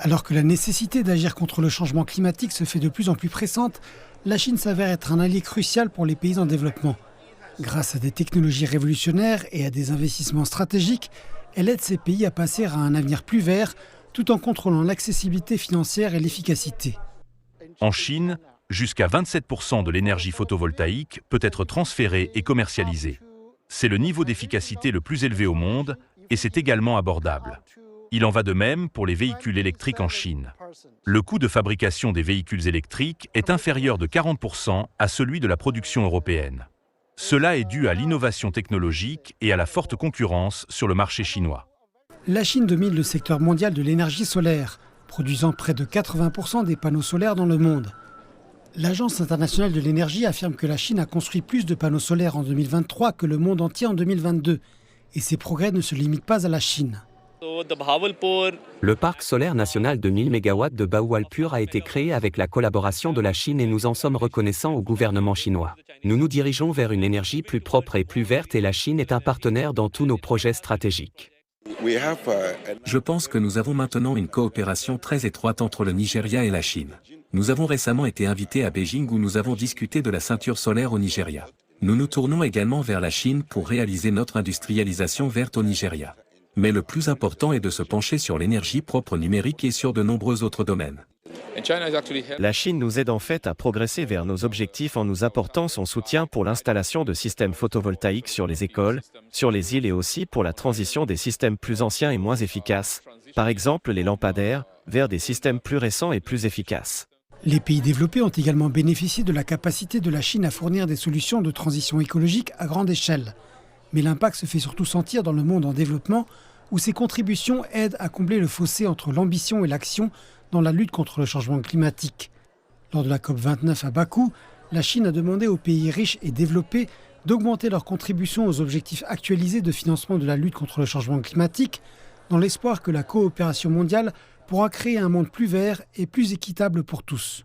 Alors que la nécessité d'agir contre le changement climatique se fait de plus en plus pressante, la Chine s'avère être un allié crucial pour les pays en développement. Grâce à des technologies révolutionnaires et à des investissements stratégiques, elle aide ces pays à passer à un avenir plus vert, tout en contrôlant l'accessibilité financière et l'efficacité. En Chine, jusqu'à 27% de l'énergie photovoltaïque peut être transférée et commercialisée. C'est le niveau d'efficacité le plus élevé au monde et c'est également abordable. Il en va de même pour les véhicules électriques en Chine. Le coût de fabrication des véhicules électriques est inférieur de 40% à celui de la production européenne. Cela est dû à l'innovation technologique et à la forte concurrence sur le marché chinois. La Chine domine le secteur mondial de l'énergie solaire, produisant près de 80% des panneaux solaires dans le monde. L'Agence internationale de l'énergie affirme que la Chine a construit plus de panneaux solaires en 2023 que le monde entier en 2022. Et ces progrès ne se limitent pas à la Chine. Le parc solaire national de 1000 MW de Bawalpur a été créé avec la collaboration de la Chine et nous en sommes reconnaissants au gouvernement chinois. Nous nous dirigeons vers une énergie plus propre et plus verte et la Chine est un partenaire dans tous nos projets stratégiques. Je pense que nous avons maintenant une coopération très étroite entre le Nigeria et la Chine. Nous avons récemment été invités à Beijing où nous avons discuté de la ceinture solaire au Nigeria. Nous nous tournons également vers la Chine pour réaliser notre industrialisation verte au Nigeria. Mais le plus important est de se pencher sur l'énergie propre numérique et sur de nombreux autres domaines. La Chine nous aide en fait à progresser vers nos objectifs en nous apportant son soutien pour l'installation de systèmes photovoltaïques sur les écoles, sur les îles et aussi pour la transition des systèmes plus anciens et moins efficaces, par exemple les lampadaires, vers des systèmes plus récents et plus efficaces. Les pays développés ont également bénéficié de la capacité de la Chine à fournir des solutions de transition écologique à grande échelle. Mais l'impact se fait surtout sentir dans le monde en développement, où ces contributions aident à combler le fossé entre l'ambition et l'action dans la lutte contre le changement climatique. Lors de la COP29 à Bakou, la Chine a demandé aux pays riches et développés d'augmenter leur contribution aux objectifs actualisés de financement de la lutte contre le changement climatique, dans l'espoir que la coopération mondiale pourra créer un monde plus vert et plus équitable pour tous.